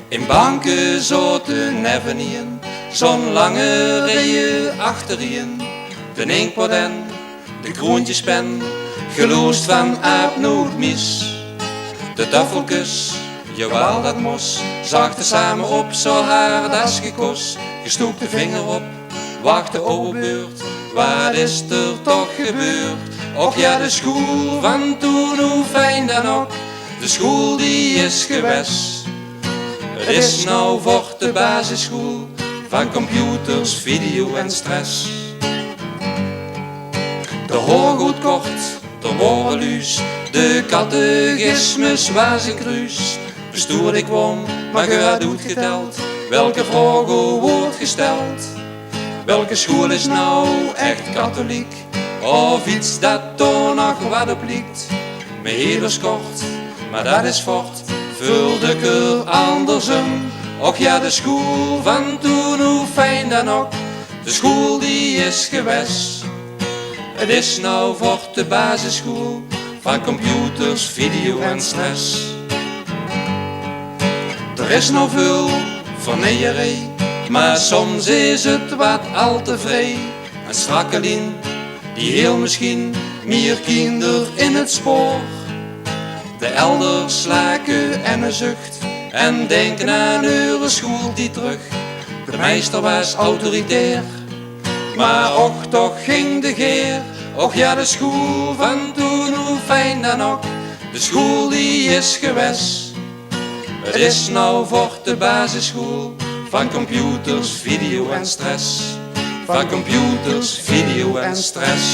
In banken zaten neven in, zo'n lange rijen achterin. De inkpot en de groentjespen, geloosd van aapnootmis. De taffelkus, jawel dat mos, zachten samen op, zo hard als gekos. Je stook de vinger op, wacht de oude beurt, wat is er toch gebeurd? Och ja, de school van toen, hoe fijn dan ook, de school die is geweest. Het is nou voor de basisschool van computers, video en stress. De hoorgoed kort, de woordenluus, de catechismus was een kruis. Bestoer ik kwam, maar ge had goed geteld, welke vragen wordt gesteld. Welke school is nou echt katholiek, of iets dat er nog wat op lijkt. Mijn heel is kort, maar dat is voort, vulde ik er andersom. Och ja, de school van toen, hoe fijn dan ook, de school die is geweest. Het is nou voor de basisschool van computers, video en stress. Er is nog veel verneerij, maar soms is het wat al te vrij. Een strakkelin, die heel misschien meer kinder in het spoor. De elders slaken en een zucht en denken aan hun school die terug. De meester was autoritair, maar och toch ging de geer. Och ja, de school van toen, hoe fijn dan ook, de school die is geweest. Het is nou voor de basisschool van computers, video en stress. Van computers, video en stress.